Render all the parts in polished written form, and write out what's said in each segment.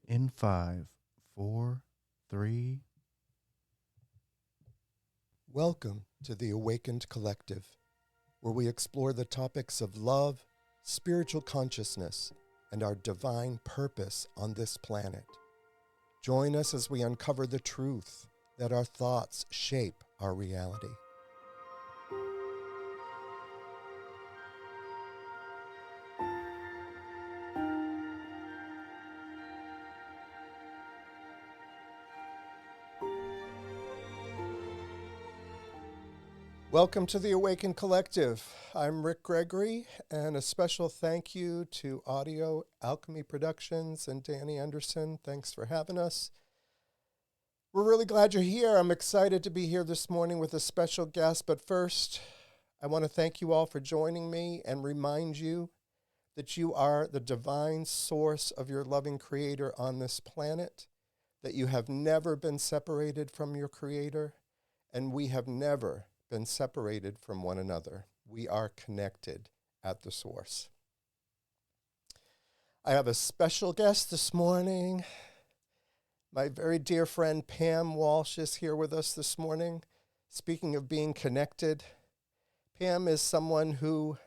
In five, four, three. Welcome to the Awakened Collective, where we explore the topics of love, spiritual consciousness, and our divine purpose on this planet. Join us as we uncover the truth that our thoughts shape our reality. Welcome to the Awakened Collective. I'm Rick Gregory, and a special thank you to Audio Alchemy Productions and Danny Anderson. Thanks for having us. We're really glad you're here. I'm excited to be here this morning with a special guest, but first, I want to thank you all for joining me and remind you that you are the divine source of your loving Creator on this planet, that you have never been separated from your Creator, and we have never been separated from one another. We are connected at the source. I have a special guest this morning. My very dear friend Pam Walsh is here with us this morning. Speaking of being connected, Pam is someone who,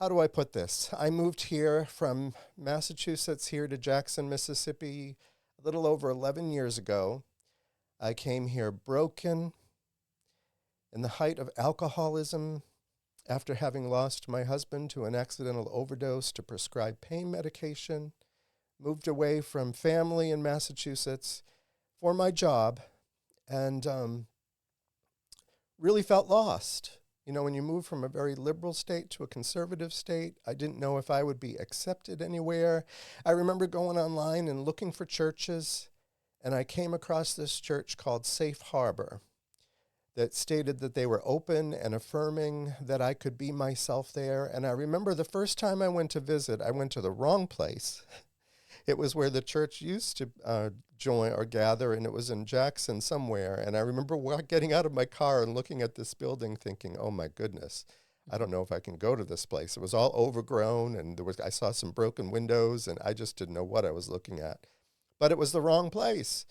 how do I put this? I moved here from Massachusetts here to Jackson, Mississippi a little over 11 years ago. I came here broken, in the height of alcoholism, after having lost my husband to an accidental overdose to prescribed pain medication, moved away from family in Massachusetts for my job, and really felt lost. You know, when you move from a very liberal state to a conservative state, I didn't know if I would be accepted anywhere. I remember going online and looking for churches, and I came across this church called Safe Harbor that stated that they were open and affirming that I could be myself there. And I remember the first time I went to visit, I went to the wrong place. It was where the church used to join or gather, and it was in Jackson somewhere. And I remember getting out of my car and looking at this building thinking, oh my goodness, I don't know if I can go to this place. It was all overgrown, and I saw some broken windows, and I just didn't know what I was looking at. But it was the wrong place.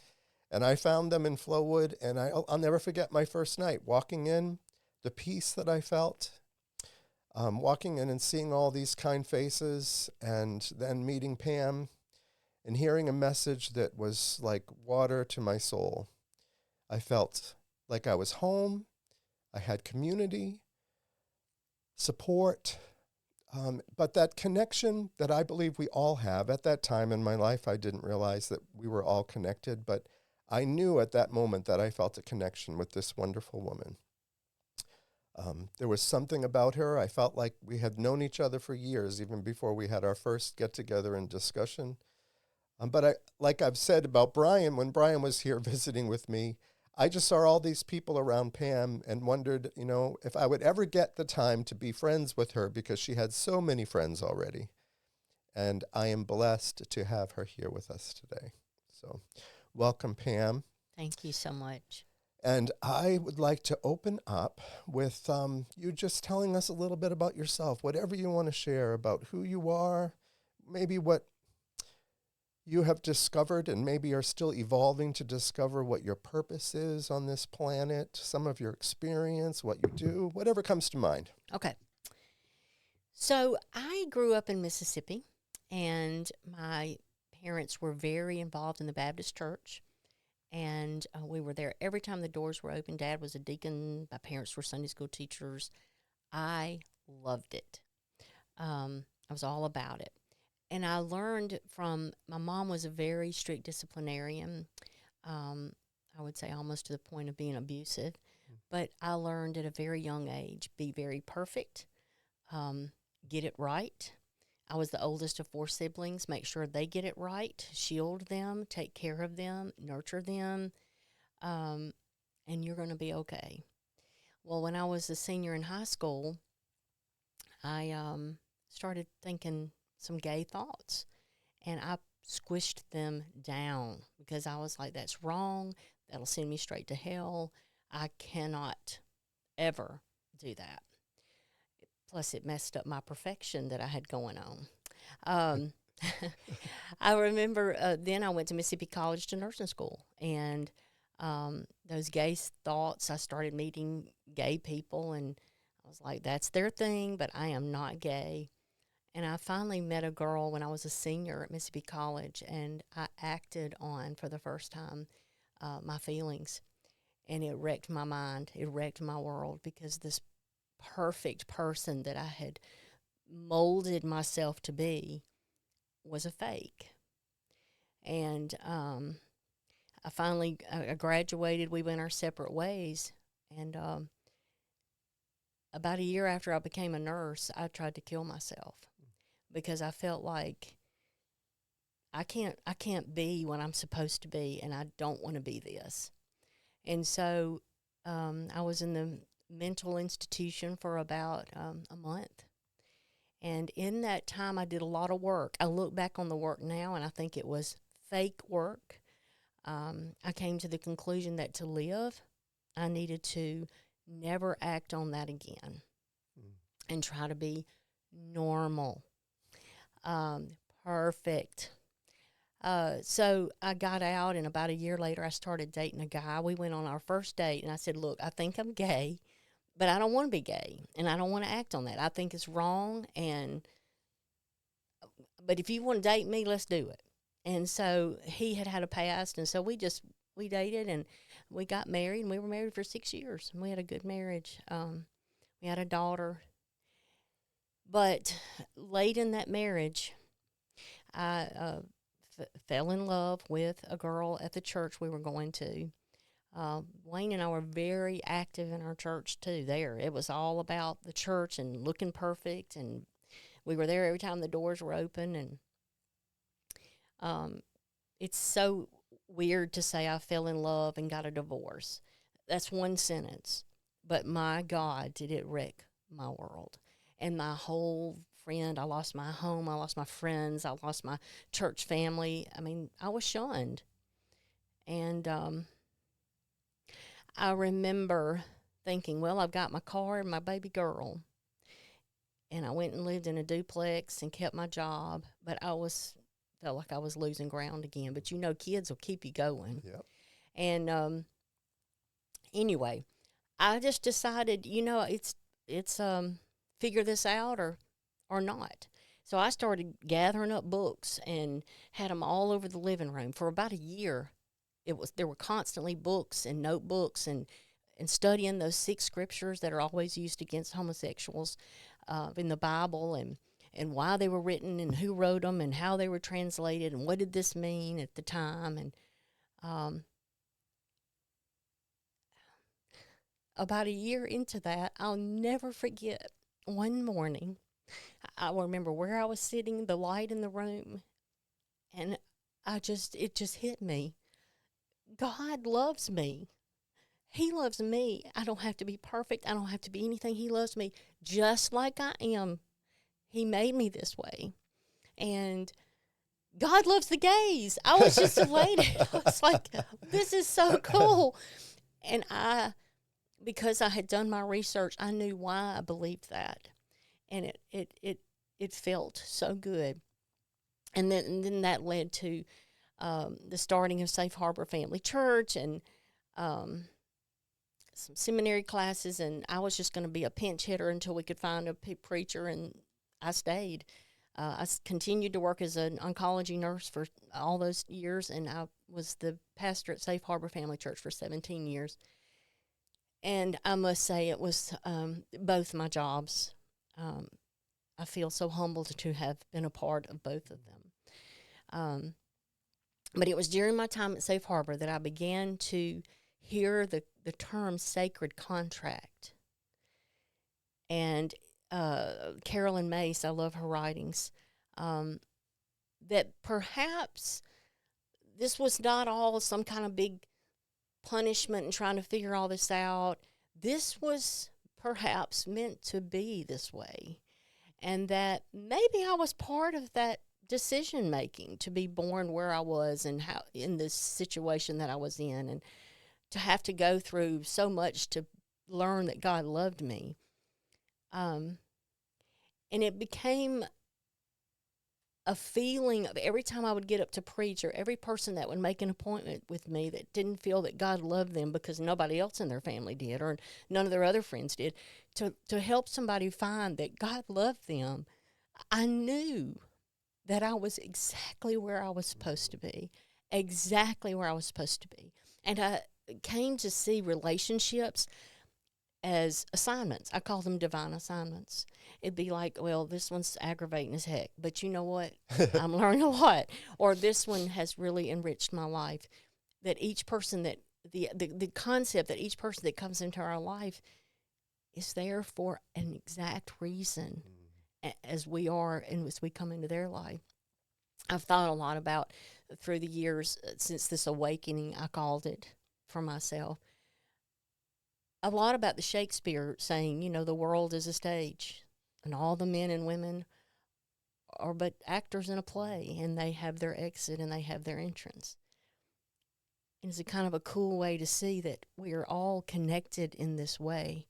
And I found them in Flowood, and I'll never forget my first night walking in, the peace that I felt, walking in and seeing all these kind faces, and then meeting Pam and hearing a message that was like water to my soul. I felt like I was home. I had community, support, but that connection that I believe we all have. At that time in my life, I didn't realize that we were all connected, but I knew at that moment that I felt a connection with this wonderful woman. There was something about her. I felt like we had known each other for years, even before we had our first get-together and discussion. But like I've said about Brian, when Brian was here visiting with me, I just saw all these people around Pam and wondered, you know, if I would ever get the time to be friends with her, because she had so many friends already. And I am blessed to have her here with us today. So welcome, Pam. Thank you so much. And I would like to open up with you just telling us a little bit about yourself, whatever you want to share about who you are, maybe what you have discovered and maybe are still evolving to discover what your purpose is on this planet, some of your experience, what you do, whatever comes to mind. Okay. So I grew up in Mississippi, and my parents were very involved in the Baptist church. And we were there every time the doors were open. Dad was a deacon. My parents were Sunday school teachers. I loved it. I was all about it. And I learned from, my mom was a very strict disciplinarian. I would say almost to the point of being abusive. But I learned at a very young age, be very perfect, get it right. I was the oldest of 4 siblings. Make sure they get it right, shield them, take care of them, nurture them, and you're going to be okay. Well, when I was a senior in high school, I started thinking some gay thoughts, and I squished them down because I was like, that's wrong. That'll send me straight to hell. I cannot ever do that. Plus, it messed up my perfection that I had going on. I remember then I went to Mississippi College to nursing school, and those gay thoughts, I started meeting gay people, and I was like, that's their thing, but I am not gay. And I finally met a girl when I was a senior at Mississippi College, and I acted on, for the first time, my feelings. And it wrecked my mind. It wrecked my world, because this perfect person that I had molded myself to be was a fake. And I finally graduated. We went our separate ways. And about a year after I became a nurse, I tried to kill myself, because I felt like I can't be what I'm supposed to be, and I don't want to be this. And so I was in the mental institution for about a month. And in that time, I did a lot of work. I look back on the work now, and I think it was fake work. I came to the conclusion that to live, I needed to never act on that again and try to be normal, perfect. So I got out, and about a year later, I started dating a guy. We went on our first date, and I said, look, I think I'm gay, but I don't want to be gay, and I don't want to act on that. I think it's wrong, but if you want to date me, let's do it. And so he had a past, and so we dated, and we got married, and we were married for 6 years, and we had a good marriage. We had a daughter. But late in that marriage, I fell in love with a girl at the church we were going to. Wayne and I were very active in our church too. There, it was all about the church and looking perfect, and we were there every time the doors were open. And it's so weird to say I fell in love and got a divorce. That's one sentence, but my God, did it wreck my world and my whole friend. I lost my home. I lost my friends. I lost my church family. I mean, I was shunned. And I remember thinking, well, I've got my car and my baby girl. And I went and lived in a duplex and kept my job. But felt like I was losing ground again. But you know, kids will keep you going. Yep. And anyway, I just decided, it's figure this out or not. So I started gathering up books and had them all over the living room for about a year. There were constantly books and notebooks and studying those 6 scriptures that are always used against homosexuals in the Bible, and why they were written and who wrote them and how they were translated and what did this mean at the time. And about a year into that, I'll never forget one morning. I remember where I was sitting, the light in the room, and it just hit me. God loves me. He loves me. I don't have to be perfect. I don't have to be anything. He loves me just like I am. He made me this way. And God loves the gays. I was just elated. I was like, this is so cool. And because I had done my research, I knew why I believed that. And it felt so good. And then that led to the starting of Safe Harbor Family Church and some seminary classes. And I was just going to be a pinch hitter until we could find a preacher, and I stayed. I continued to work as an oncology nurse for all those years, and I was the pastor at Safe Harbor Family Church for 17 years. And I must say it was both my jobs. I feel so humbled to have been a part of both of them. But it was during my time at Safe Harbor that I began to hear the term sacred contract. And Carolyn Mace, I love her writings, that perhaps this was not all some kind of big punishment and trying to figure all this out. This was perhaps meant to be this way. And that maybe I was part of that decision making to be born where I was and how in this situation that I was in, and to have to go through so much to learn that God loved me. And it became a feeling of every time I would get up to preach, or every person that would make an appointment with me that didn't feel that God loved them because nobody else in their family did, or none of their other friends did, to help somebody find that God loved them, I knew that I was exactly where I was supposed to be, exactly where I was supposed to be. And I came to see relationships as assignments. I call them divine assignments. It'd be like, well, this one's aggravating as heck, but you know what? I'm learning a lot. Or this one has really enriched my life. That each person that the concept that each person that comes into our life is there for an exact reason, as we are and as we come into their life. I've thought a lot about through the years since this awakening, I called it for myself, a lot about the Shakespeare saying, you know, the world is a stage and all the men and women are but actors in a play, and they have their exit and they have their entrance. And it's a kind of a cool way to see that we are all connected in this way.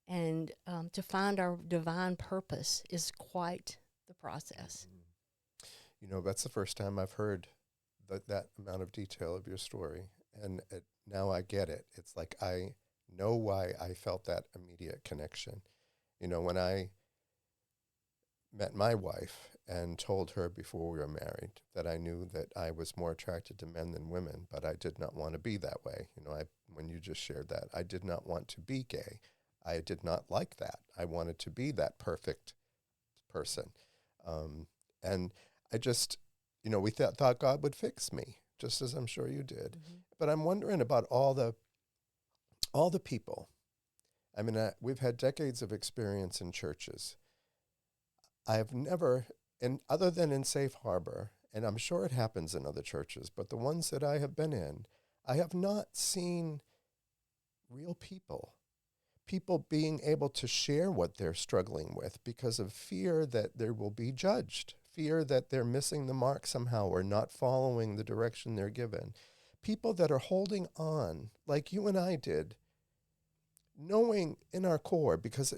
And to find our divine purpose is quite the process. You know, that's the first time I've heard that amount of detail of your story. And now I get it. It's like I know why I felt that immediate connection. You know, when I met my wife and told her before we were married that I knew that I was more attracted to men than women, but I did not want to be that way. You know, when you just shared that, I did not want to be gay. I did not like that. I wanted to be that perfect person. And I just, you know, we thought God would fix me, just as I'm sure you did. Mm-hmm. But I'm wondering about all the people. I mean, we've had decades of experience in churches. I have never, and other than in Safe Harbor, and I'm sure it happens in other churches, but the ones that I have been in, I have not seen real people being able to share what they're struggling with because of fear that they will be judged, fear that they're missing the mark somehow or not following the direction they're given. People that are holding on, like you and I did, knowing in our core, because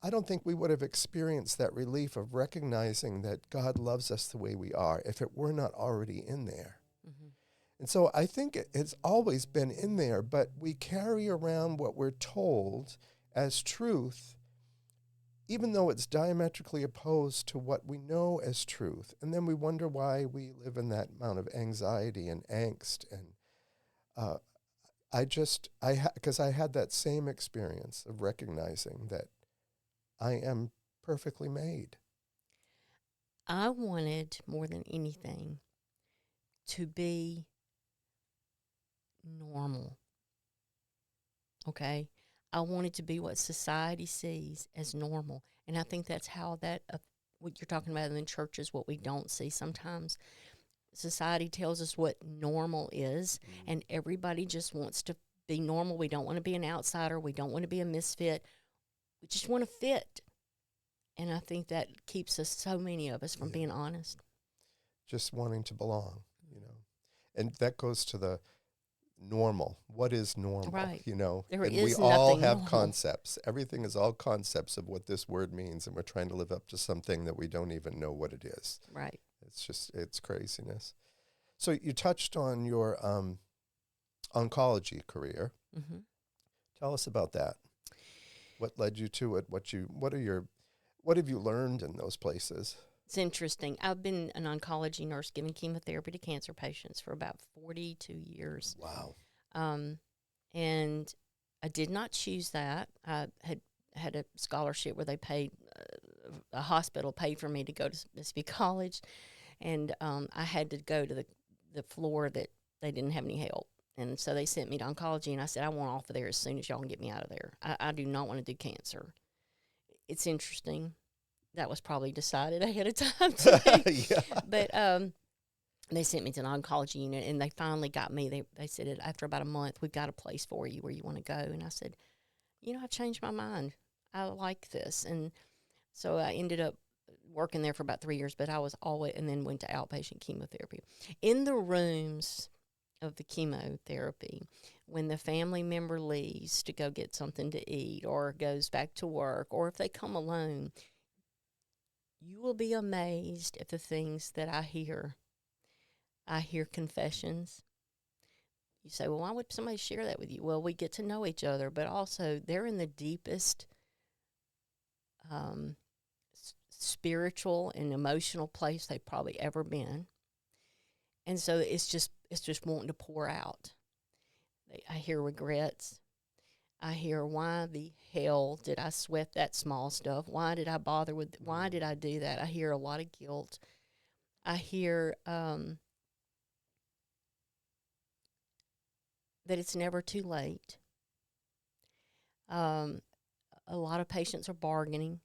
I don't think we would have experienced that relief of recognizing that God loves us the way we are if it were not already in there. Mm-hmm. And so I think it's always been in there, but we carry around what we're told as truth, even though it's diametrically opposed to what we know as truth. And then we wonder why we live in that amount of anxiety and angst. And because I had that same experience of recognizing that I am perfectly made. I wanted more than anything to be normal. Okay? I wanted to be what society sees as normal. And I think that's how what you're talking about in the churches, what we don't see sometimes. Society tells us what normal is, and everybody just wants to be normal. We don't want to be an outsider. We don't want to be a misfit. We just want to fit. And I think that keeps us, so many of us, from being honest. Just wanting to belong, you know. And that goes to the normal. What is normal? Right. You know, there and is we all have normal. concepts. Everything is all concepts of what this word means, and we're trying to live up to something that we don't even know what it is. Right. It's craziness. So you touched on your oncology career. Mm-hmm. Tell us about that. What led you to it? What have you learned in those places? It's interesting. I've been an oncology nurse giving chemotherapy to cancer patients for about 42 years. Wow. And I did not choose that. I had a scholarship where they paid, a hospital paid for me to go to Mississippi College, and I had to go to the floor that they didn't have any help. And so they sent me to oncology, and I said, I want off of there as soon as y'all can get me out of there. I do not want to do cancer. It's interesting. That was probably decided ahead of time, too. Yeah. But they sent me to an oncology unit, and they finally got me. They said, after about a month, we've got a place for you where you want to go. And I said, I've changed my mind. I like this. And so I ended up working there for about 3 years, but I was always, and then went to outpatient chemotherapy. In the rooms of the chemotherapy, when the family member leaves to go get something to eat or goes back to work, or if they come alone, you will be amazed at the things that I hear. I hear confessions. You say, well, why would somebody share that with you? Well, we get to know each other, but also they're in the deepest spiritual and emotional place they've probably ever been. And so it's just wanting to pour out. I hear regrets. I hear, why the hell did I sweat that small stuff? Why did I bother with, why did I do that? I hear a lot of guilt. I hear that it's never too late. A lot of patients are bargaining.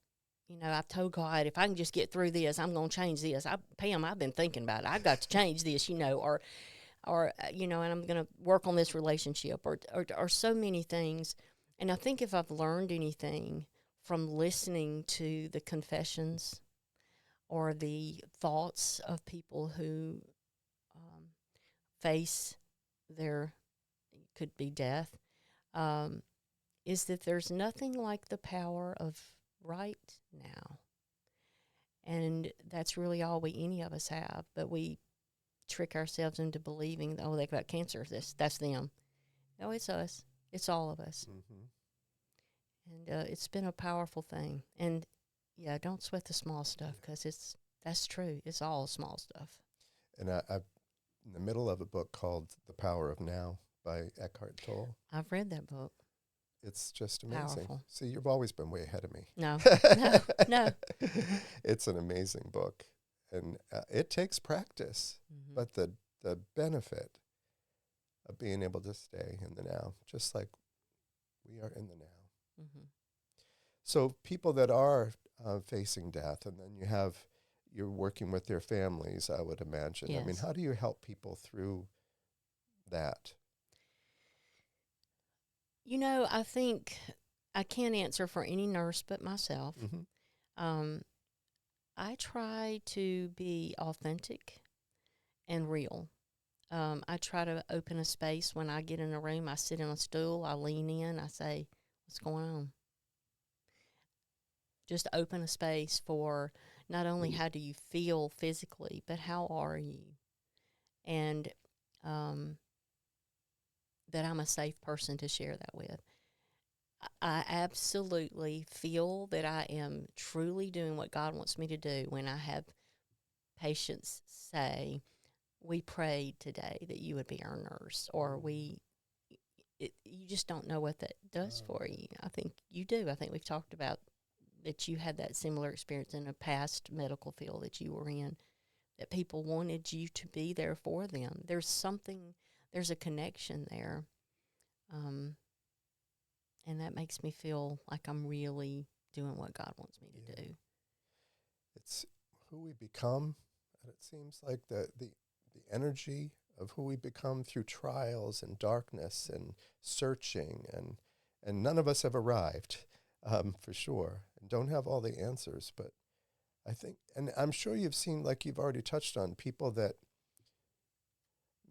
You know, I've told God, if I can just get through this, I'm going to change this. Pam, I've been thinking about it. I've got to change this, or you know, and I'm going to work on this relationship, or so many things. And I think if I've learned anything from listening to the confessions or the thoughts of people who face their, could be death, is that there's nothing like the power of right now. And that's really all any of us have. But we trick ourselves into believing, oh, they got cancer, that's them. No, it's us. It's all of us. Mm-hmm. And it's been a powerful thing. And, yeah, don't sweat the small stuff, because that's true. It's all small stuff. And I'm in the middle of a book called The Power of Now by Eckhart Tolle. I've read that book. It's just amazing. Powerful. See, you've always been way ahead of me. No. No. It's an amazing book. And it takes practice. Mm-hmm. But the benefit of being able to stay in the now, just like we are in the now. Mm-hmm. So people that are facing death, and then you're working with their families, I would imagine. Yes. I mean, how do you help people through that? You know, I think I can't answer for any nurse but myself. Mm-hmm. I try to be authentic and real. I try to open a space when I get in a room. I sit in a stool, I lean in, I say, what's going on? Just open a space for not only how do you feel physically, but how are you? And that I'm a safe person to share that with. I absolutely feel that I am truly doing what God wants me to do when I have patients say, we prayed today that you would be our nurse, or you just don't know what that does for you. I think you do. I think we've talked about that you had that similar experience in a past medical field that you were in, that people wanted you to be there for them. There's a connection there. And that makes me feel like I'm really doing what God wants me to do. It's who we become. And it seems like the energy of who we become through trials and darkness and searching, and none of us have arrived, for sure, and don't have all the answers. But I think, and I'm sure you've seen, like you've already touched on, people that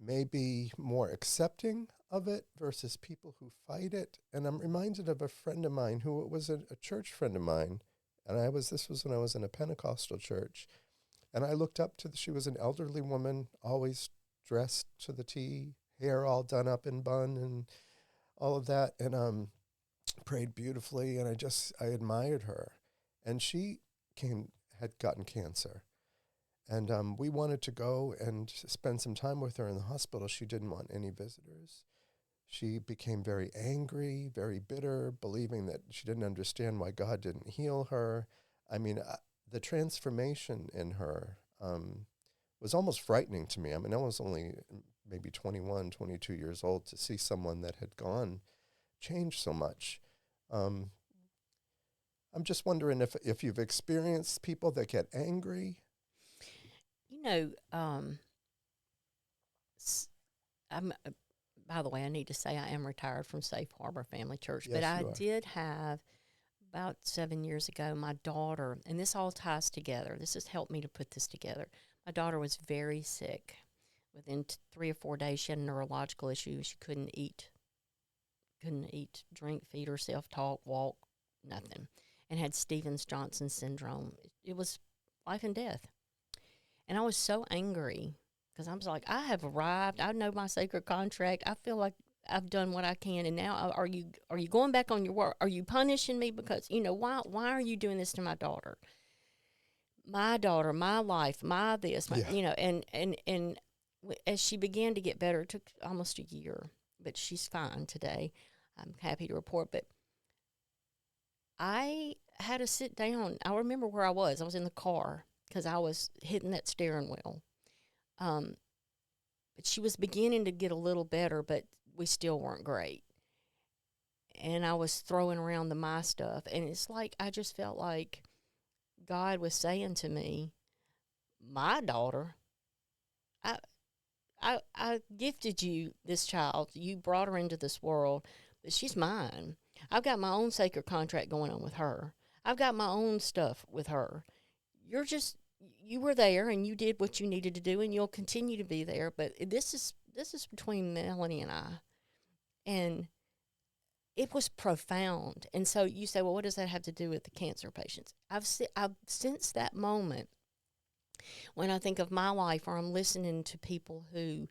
may be more accepting of it versus people who fight it. And I'm reminded of a friend of mine who was a church friend of mine. And this was when I was in a Pentecostal church. And I looked up to she was an elderly woman, always dressed to the T, hair all done up in bun and all of that. And prayed beautifully. And I admired her. And she had gotten cancer. And we wanted to go and spend some time with her in the hospital. She didn't want any visitors. She became very angry, very bitter, believing that she didn't understand why God didn't heal her. I mean, the transformation in her was almost frightening to me. I mean, I was only maybe 21, 22 years old to see someone that had changed so much. I'm just wondering if you've experienced people that get angry. You know, by the way, I need to say I am retired from Safe Harbor Family Church, Yes, but I you are. did have, about 7 years ago, my daughter, and this all ties together. This has helped me to put this together. My daughter was very sick. Within 3 or 4 days, she had a neurological issue. She couldn't eat, drink, feed herself, talk, walk, nothing, and had Stevens-Johnson syndrome. It was life and death. And I was so angry because I was like, I have arrived. I know my sacred contract. I feel like I've done what I can, and now are you going back on your word? Are you punishing me because why are you doing this to my daughter? My daughter, my life, my this, my, Yeah. and as she began to get better, it took almost a year, but she's fine today. I'm happy to report. But I had to sit down. I remember where I was. I was in the car because I was hitting that steering wheel. But she was beginning to get a little better, but we still weren't great. And I was throwing around the my stuff, and it's like I just felt like God was saying to me, "My daughter, I gifted you this child. You brought her into this world, but she's mine. I've got my own sacred contract going on with her. I've got my own stuff with her. You were there and you did what you needed to do, and you'll continue to be there. But this is between Melanie and I, and it was profound. And so you say, well, what does that have to do with the cancer patients? I've since that moment, when I think of my life, or I'm listening to people who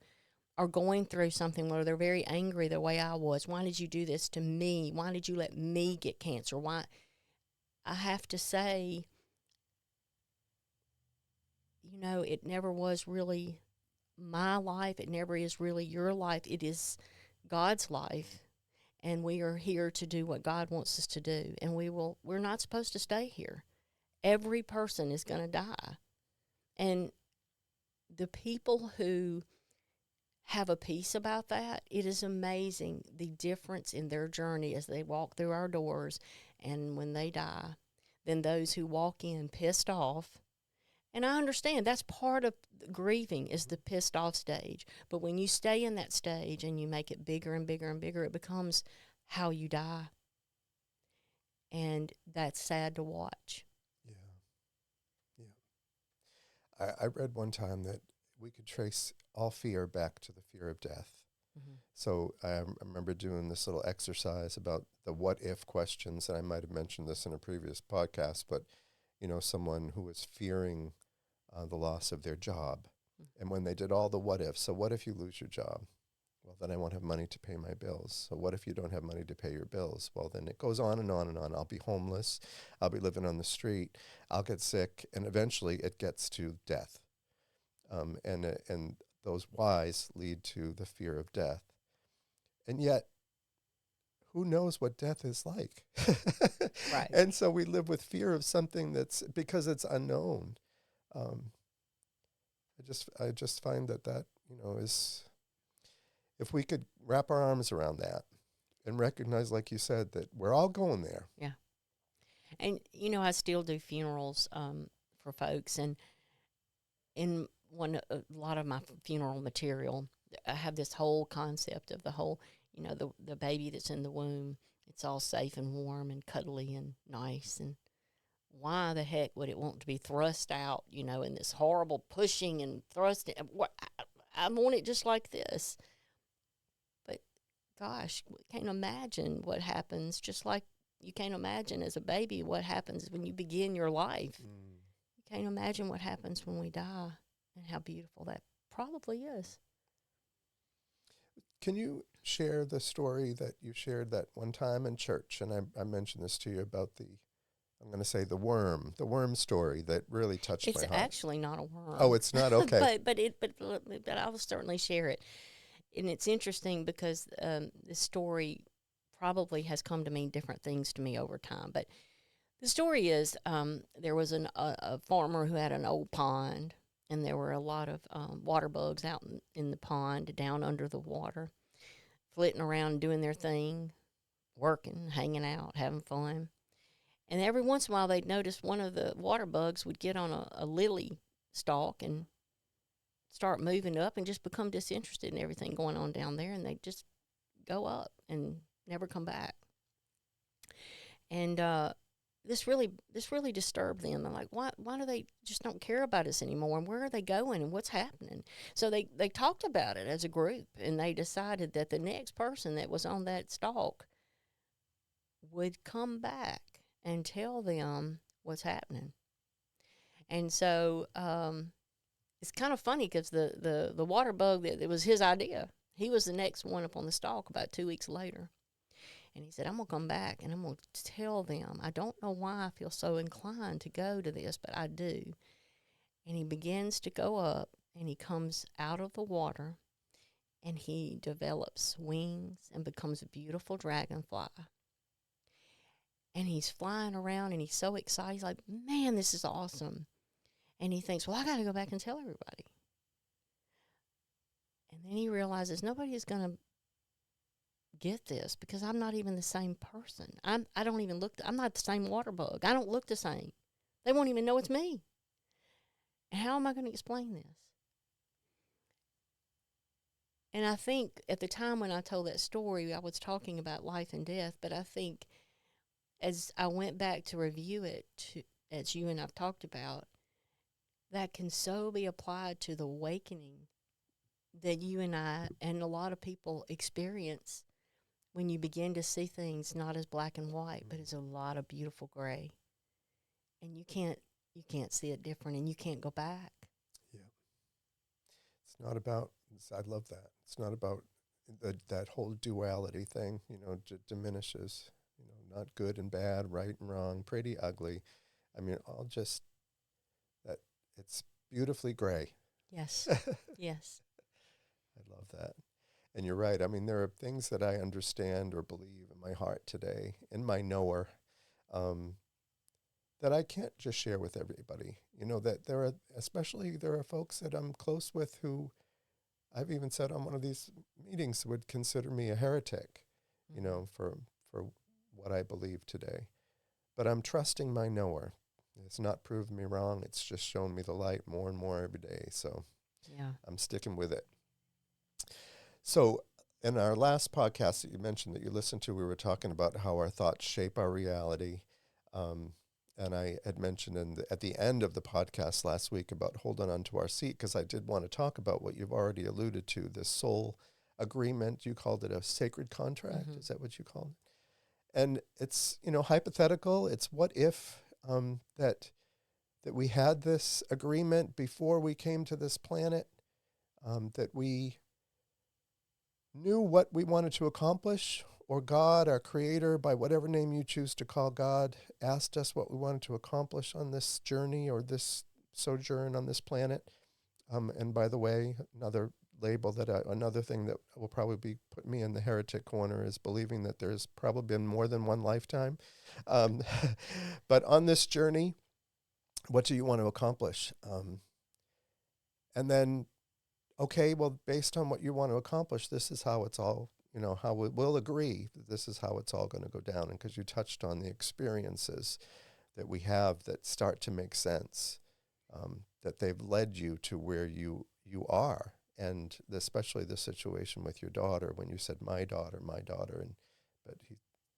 are going through something where they're very angry the way I was. Why did you do this to me? Why did you let me get cancer? Why? I have to say, it never was really my life. It never is really your life. It is God's life. And we are here to do what God wants us to do. And we're not supposed to stay here. Every person is going to die. And the people who have a peace about that, it is amazing the difference in their journey as they walk through our doors and when they die, than those who walk in pissed off. And I understand that's part of grieving, is the pissed off stage. But when you stay in that stage and you make it bigger and bigger and bigger, it becomes how you die. And that's sad to watch. Yeah. I read one time that we could trace all fear back to the fear of death. Mm-hmm. So I remember doing this little exercise about the what if questions, and I might have mentioned this in a previous podcast, but someone who was fearing the loss of their job. Mm-hmm. And when they did all the what ifs, so what if you lose your job? Well, then I won't have money to pay my bills. So what if you don't have money to pay your bills? Well, then it goes on and on and on. I'll be homeless. I'll be living on the street. I'll get sick. And eventually it gets to death. And those whys lead to the fear of death. And yet, who knows what death is like? Right. And so we live with fear of something that's, because it's unknown. I just find that is, if we could wrap our arms around that and recognize, like you said, that we're all going there. Yeah. And, I still do funerals for folks. And in a lot of my funeral material, I have this whole concept of the whole, the baby that's in the womb. It's all safe and warm and cuddly and nice. And why the heck would it want to be thrust out, in this horrible pushing and thrusting? I want it just like this. But, gosh, we can't imagine what happens, just like you can't imagine as a baby what happens when you begin your life. Mm. You can't imagine what happens when we die and how beautiful that probably is. Can you share the story that you shared that one time in church? And I mentioned this to you about I'm going to say the worm story that really touched my heart. It's actually not a worm. Oh, it's not? Okay. but I will certainly share it. And it's interesting because this story probably has come to mean different things to me over time. But the story is there was a farmer who had an old pond, and there were a lot of water bugs out in the pond, down under the water, flitting around doing their thing, working, hanging out, having fun. And every once in a while, they'd notice one of the water bugs would get on a lily stalk and start moving up and just become disinterested in everything going on down there, and they'd just go up and never come back. And this really disturbed them. They're like, why do they just don't care about us anymore? And where are they going? And what's happening? So they talked about it as a group, and they decided that the next person that was on that stalk would come back and tell them what's happening. And so it's kind of funny because the water bug, it was his idea. He was the next one up on the stalk about 2 weeks later. And he said, I'm going to come back and I'm going to tell them. I don't know why I feel so inclined to go to this, but I do. And he begins to go up and he comes out of the water and he develops wings and becomes a beautiful dragonfly. And he's flying around and he's so excited. He's like, man, this is awesome. And he thinks, well, I got to go back and tell everybody. And then he realizes nobody is going to get this because I'm not even the same person. I don't even look, I'm not the same water bug. I don't look the same. They won't even know it's me. And how am I going to explain this? And I think at the time when I told that story, I was talking about life and death, but I think as I went back to review it, as you and I've talked about, that can so be applied to the awakening that you and I and a lot of people experience when you begin to see things not as black and white, but as a lot of beautiful gray. And you can't see it different and you can't go back. Yeah. It's not about, I love that. It's not about that whole duality thing, diminishes, not good and bad, right and wrong, pretty, ugly. I mean, all just that it's beautifully gray. Yes. Yes. I love that. And you're right. I mean, there are things that I understand or believe in my heart today, in my knower, that I can't just share with everybody. That there are folks that I'm close with who I've even said on one of these meetings would consider me a heretic, for what I believe today. But I'm trusting my knower. It's not proven me wrong. It's just shown me the light more and more every day. So yeah, I'm sticking with it. So in our last podcast that you mentioned that you listened to, we were talking about how our thoughts shape our reality. And I had mentioned at the end of the podcast last week about holding on to our seat, because I did want to talk about what you've already alluded to, this soul agreement. You called it a sacred contract. Mm-hmm. Is that what you called it? And it's, hypothetical. It's what if that we had this agreement before we came to this planet, that we knew what we wanted to accomplish, or God, our creator, by whatever name you choose to call God, asked us what we wanted to accomplish on this journey or this sojourn on this planet. And by the way, another thing that will probably put me in the heretic corner is believing that there's probably been more than one lifetime. But on this journey, what do you want to accomplish? And then, okay, well, based on what you want to accomplish, this is how it's all, how we'll agree that this is how it's all going to go down. And because you touched on the experiences that we have that start to make sense, that they've led you to where you are. And especially the situation with your daughter, when you said my daughter, but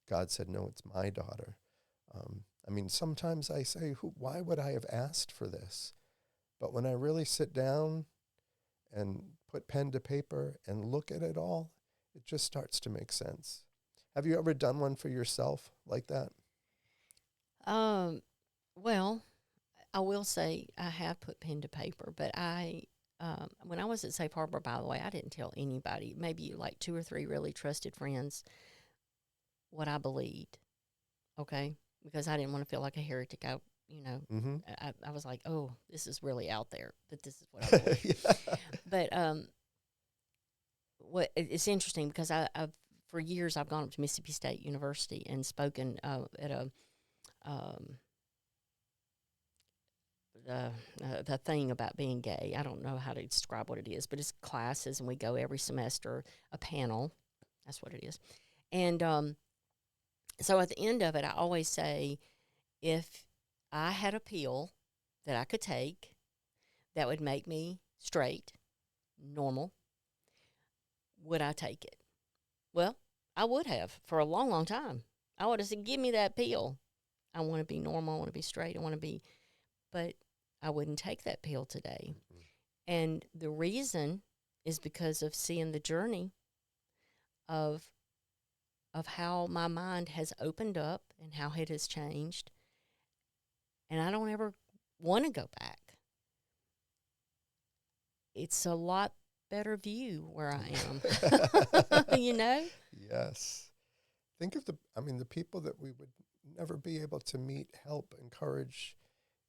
God said, no, it's my daughter. I mean, sometimes I say, why would I have asked for this? But when I really sit down and put pen to paper and look at it all, it just starts to make sense. Have you ever done one for yourself like that? Well, I will say I have put pen to paper, but when I was at Safe Harbor, by the way, I didn't tell anybody, maybe like 2 or 3 really trusted friends, what I believed, okay? Because I didn't want to feel like a heretic. Mm-hmm. I was like, oh, this is really out there, but this is what I believe. Yeah. But it's interesting because I've for years I've gone up to Mississippi State University and spoken at a the thing about being gay. I don't know how to describe what it is, but it's classes, and we go every semester, a panel. That's what it is. And so at the end of it, I always say, if I had a pill that I could take that would make me straight, normal, would I take it? Well, I would have for a long, long time. I would have said, give me that pill. I want to be normal. I want to be straight. I want to be, but I wouldn't take that pill today. Mm-hmm. And the reason is because of seeing the journey of how my mind has opened up and how it has changed. And I don't ever want to go back, it's a lot better view where I am. You know? Yes. Think of the people that we would never be able to meet, help, encourage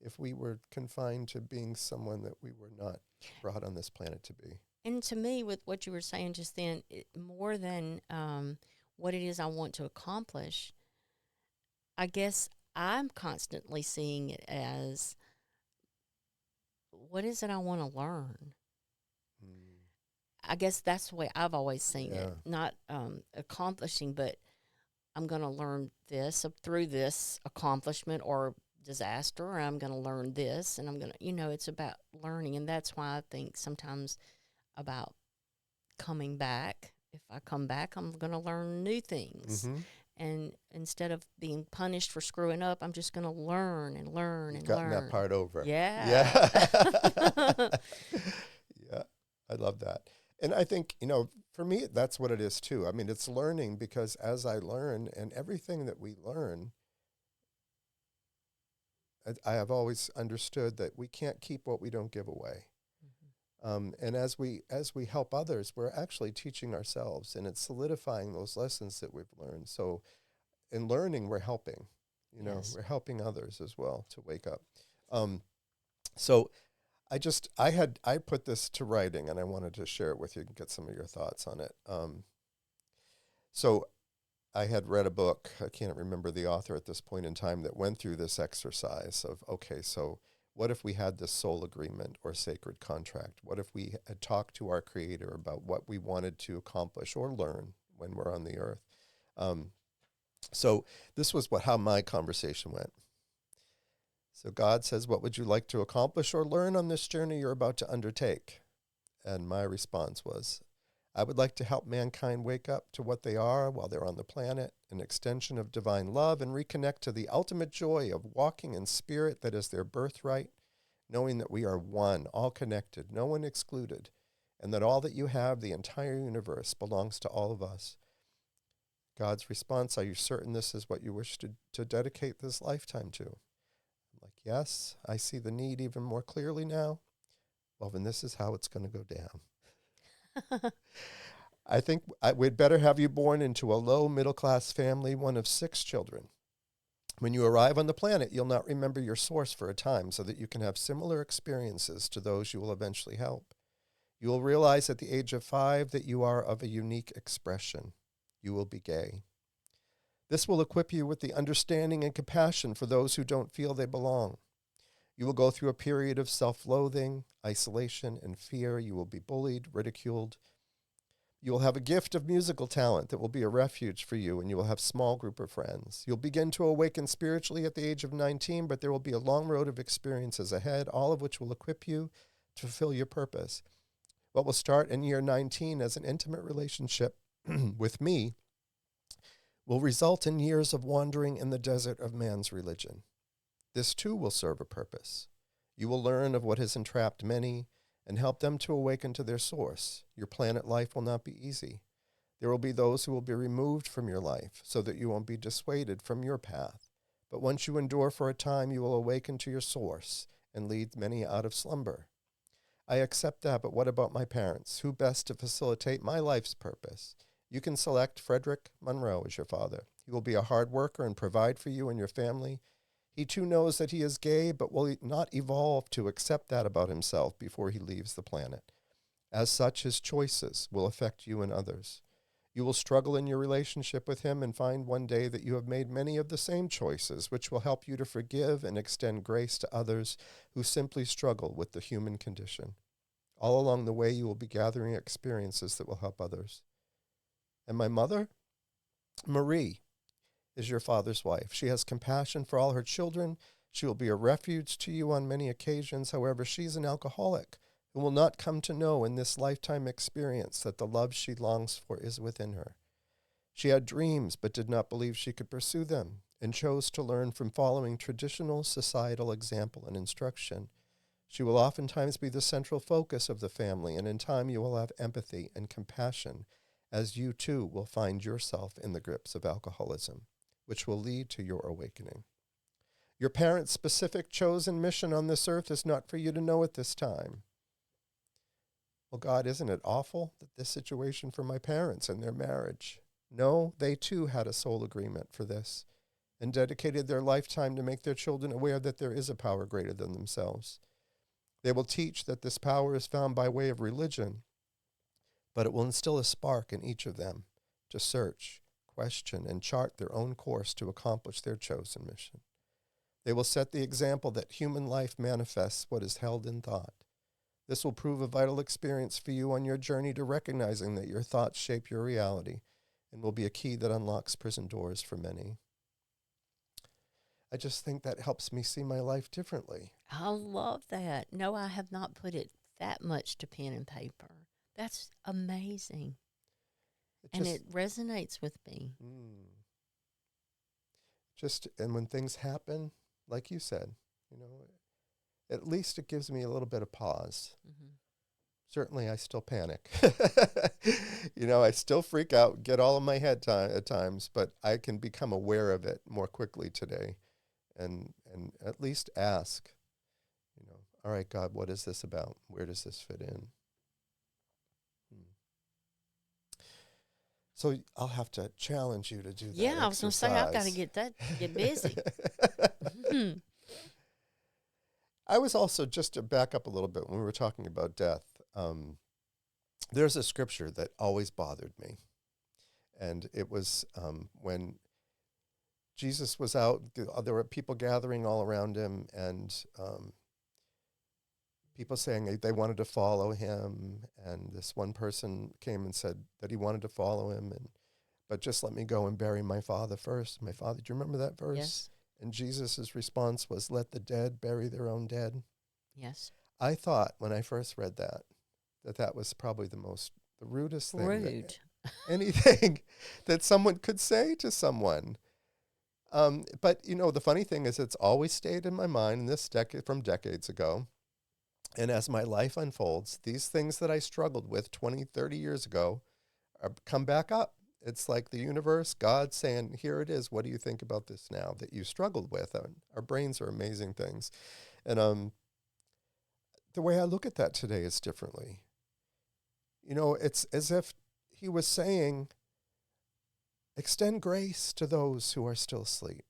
if we were confined to being someone that we were not brought on this planet to be. And to me, with what you were saying just then, more than what it is I want to accomplish, I guess I'm constantly seeing it as, what is it I want to learn? Mm. I guess that's the way I've always seen Yeah. it. Not accomplishing, but I'm going to learn this through this accomplishment or disaster, or I'm going to learn this, and I'm going to, it's about learning. And that's why I think sometimes about coming back. If I come back, I'm going to learn new things. Mm-hmm. And instead of being punished for screwing up, I'm just going to learn and learn You've and gotten learn. that part over. Yeah. Yeah. Yeah. I love that. And I think, for me, that's what it is too. I mean, it's learning, because as I learn, and everything that we learn, I have always understood that we can't keep what we don't give away. And as we help others, we're actually teaching ourselves, and it's solidifying those lessons that we've learned. So in learning, we're helping, Yes. we're helping others as well to wake up. So I put this to writing, and I wanted to share it with you and get some of your thoughts on it. So I had read a book, I can't remember the author at this point in time, that went through this exercise of, okay, so what if we had this soul agreement or sacred contract? What if we had talked to our Creator about what we wanted to accomplish or learn when we're on the earth? So this was how my conversation went. So God says, what would you like to accomplish or learn on this journey you're about to undertake? And my response was, I would like to help mankind wake up to what they are while they're on the planet, an extension of divine love, and reconnect to the ultimate joy of walking in spirit that is their birthright, knowing that we are one, all connected, no one excluded, and that all that you have, the entire universe, belongs to all of us. God's response, are you certain this is what you wish to dedicate this lifetime to? I'm like, yes, I see the need even more clearly now. Well, then this is how it's going to go down. I think we'd better have you born into a low middle-class family, one of 6 children. When you arrive on the planet, you'll not remember your source for a time so that you can have similar experiences to those you will eventually help. You will realize at the age of 5 that you are of a unique expression. You will be gay. This will equip you with the understanding and compassion for those who don't feel they belong. You will go through a period of self-loathing, isolation, and fear. You will be bullied, ridiculed. You will have a gift of musical talent that will be a refuge for you, and you will have a small group of friends. You'll begin to awaken spiritually at the age of 19, but there will be a long road of experiences ahead, all of which will equip you to fulfill your purpose. What will start in year 19 as an intimate relationship with me will result in years of wandering in the desert of man's religion. This too will serve a purpose. You will learn of what has entrapped many and help them to awaken to their source. Your planet life will not be easy. There will be those who will be removed from your life so that you won't be dissuaded from your path. But once you endure for a time, you will awaken to your source and lead many out of slumber. I accept that, but what about my parents? Who best to facilitate my life's purpose? You can select Frederick Monroe as your father. He will be a hard worker and provide for you and your family. He too knows that he is gay, but will not evolve to accept that about himself before he leaves the planet. As such, his choices will affect you and others. You will struggle in your relationship with him and find one day that you have made many of the same choices, which will help you to forgive and extend grace to others who simply struggle with the human condition. All along the way, you will be gathering experiences that will help others. And my mother, Marie, is your father's wife. She has compassion for all her children. She will be a refuge to you on many occasions. However, she's an alcoholic who will not come to know in this lifetime experience that the love she longs for is within her. She had dreams but did not believe she could pursue them and chose to learn from following traditional societal example and instruction. She will oftentimes be the central focus of the family, and in time you will have empathy and compassion as you too will find yourself in the grips of alcoholism, which will lead to your awakening. Your parents' specific chosen mission on this earth is not for you to know at this time. Well, God, isn't it awful that this situation for my parents and their marriage? No, they too had a soul agreement for this and dedicated their lifetime to make their children aware that there is a power greater than themselves. They will teach that this power is found by way of religion, but it will instill a spark in each of them to search, question, and chart their own course to accomplish their chosen mission. They will set the example that human life manifests what is held in thought. This will prove a vital experience for you on your journey to recognizing that your thoughts shape your reality and will be a key that unlocks prison doors for many. I just think that helps me see my life differently. I love that. No, I have not put it that much to pen and paper. That's amazing. It resonates with me. And when things happen, like you said, at least it gives me a little bit of pause. Mm-hmm. Certainly, I still panic. I still freak out, get all in my head at times, but I can become aware of it more quickly today and at least ask, all right, God, what is this about? Where does this fit in? So I'll have to challenge you to do that. Yeah, I was going to say, I've got to get busy. Mm-hmm. I was also, just to back up a little bit, when we were talking about death, there's a scripture that always bothered me. And it was when Jesus was out, there were people gathering all around him, and people saying they wanted to follow him. And this one person came and said that he wanted to follow him, but just let me go and bury my father first. My father, do you remember that verse? Yes. And Jesus' response was, let the dead bury their own dead. Yes. I thought when I first read that was probably the rudest thing. Rude. Anything that someone could say to someone. But, the funny thing is it's always stayed in my mind from decades ago. And as my life unfolds, these things that I struggled with 20, 30 years ago come back up. It's like the universe, God saying, here it is. What do you think about this now that you struggled with? Our brains are amazing things. And the way I look at that today is differently. It's as if he was saying, extend grace to those who are still asleep.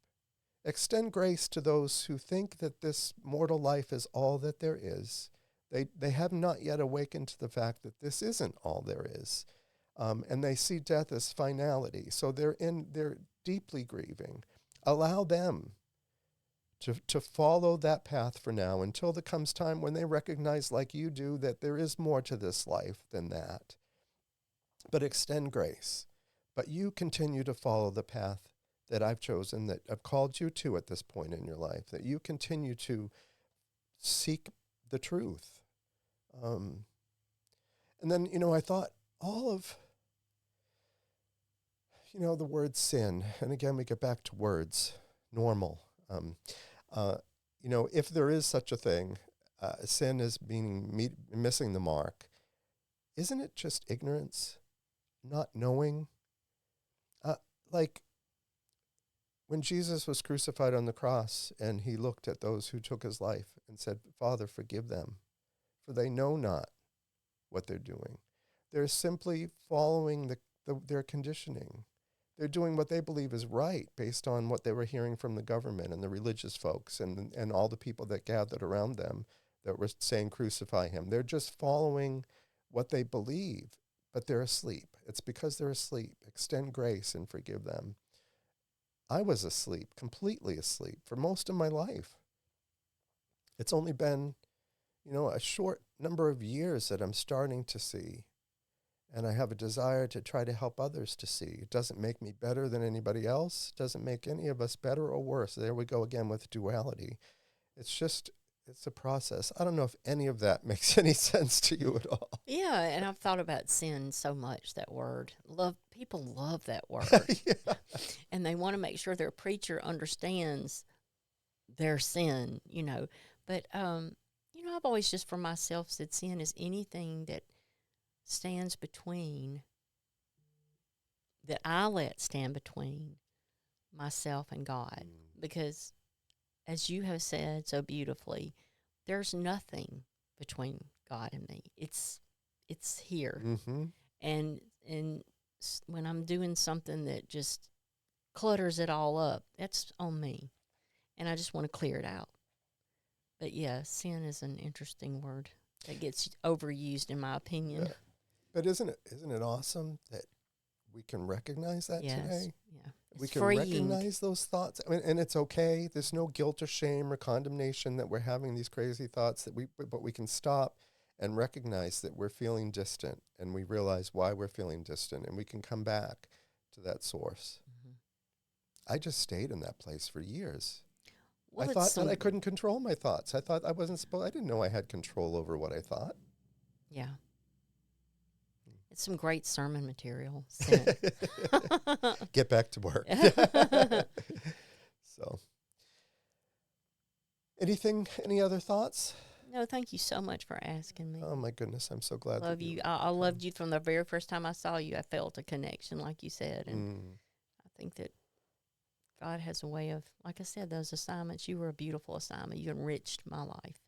Extend grace to those who think that this mortal life is all that there is. They have not yet awakened to the fact that this isn't all there is. And they see death as finality. So they're deeply grieving. Allow them to follow that path for now until there comes time when they recognize, like you do, that there is more to this life than that. But extend grace. But you continue to follow the path that I've chosen, that I've called you to at this point in your life, that you continue to seek the truth. And then, I thought all of, the word sin, and again, we get back to words, normal. If there is such a thing, sin is meaning missing the mark. Isn't it just ignorance, not knowing? Like when Jesus was crucified on the cross and he looked at those who took his life and said, Father, forgive them, for they know not what they're doing. They're simply following their conditioning. They're doing what they believe is right based on what they were hearing from the government and the religious folks and all the people that gathered around them that were saying, crucify him. They're just following what they believe, but they're asleep. It's because they're asleep. Extend grace and forgive them. I was asleep, completely asleep, for most of my life. It's only been, a short number of years that I'm starting to see. And I have a desire to try to help others to see. It doesn't make me better than anybody else. It doesn't make any of us better or worse. There we go again with duality. It's a process. I don't know if any of that makes any sense to you at all. Yeah, and I've thought about sin so much, that word. People love that word. Yeah. And they want to make sure their preacher understands their sin, But, I've always just for myself said sin is anything that stands between, that I let stand between myself and God. Because as you have said so beautifully, there's nothing between God and me. It's here. Mm-hmm. And when I'm doing something that just clutters it all up, that's on me. And I just want to clear it out. But yeah, sin is an interesting word that gets overused, in my opinion. Yeah. But isn't it awesome that we can recognize that Yes. today? Yeah. We It's can freeing. recognize those thoughts. I mean, and it's okay. There's no guilt or shame or condemnation that we're having these crazy thoughts but we can stop and recognize that we're feeling distant, and we realize why we're feeling distant, and we can come back to that source. Mhm. I just stayed in that place for years. Well, I it's thought that I couldn't control my thoughts. I thought I wasn't supposed, I didn't know I had control over what I thought. Yeah. It's some great sermon material. Sin. Get back to work. So, any other thoughts? No, thank you so much for asking me. Oh my goodness, I'm so glad. Love you. I loved you from the very first time I saw you. I felt a connection, like you said. And I think that God has a way of, like I said, those assignments. You were a beautiful assignment. You enriched my life.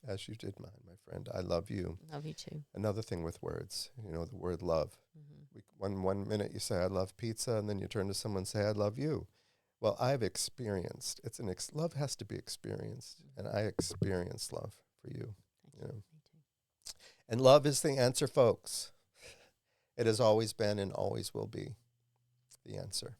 As you did mine, my friend. I love you. Love you too. Another thing with words, the word love. One minute you say, I love pizza, and then you turn to someone and say, I love you. Well, I've experienced, love has to be experienced, and I experienced love for you. Thank you. Me too. And love is the answer, folks. It has always been and always will be the answer.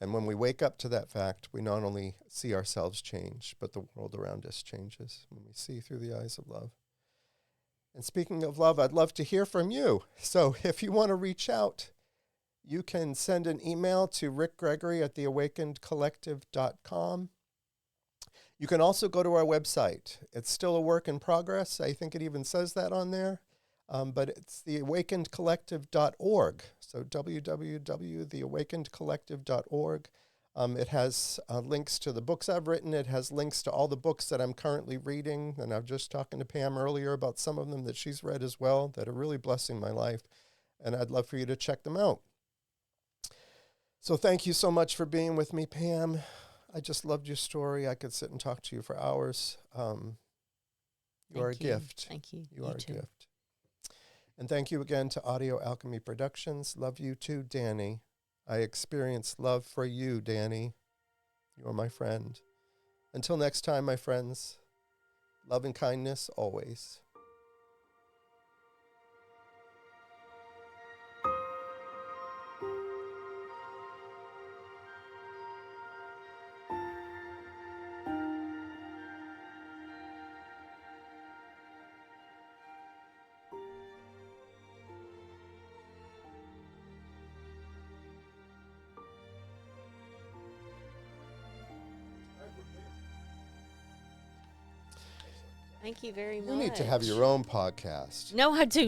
And when we wake up to that fact, we not only see ourselves change, but the world around us changes when we see through the eyes of love. And speaking of love, I'd love to hear from you. So if you want to reach out, you can send an email to rickgregory@theawakenedcollective.com. You can also go to our website. It's still a work in progress. I think it even says that on there. But it's theawakenedcollective.org. So www.theawakenedcollective.org. It has links to the books I've written. It has links to all the books that I'm currently reading. And I was just talking to Pam earlier about some of them that she's read as well that are really blessing my life. And I'd love for you to check them out. So thank you so much for being with me, Pam. I just loved your story. I could sit and talk to you for hours. You are a gift. Thank you. You are a gift. And thank you again to Audio Alchemy Productions. Love you too, Danny. I experienced love for you, Danny. You are my friend. Until next time, my friends, love and kindness always. Thank you very much. You need to have your own podcast. No, I do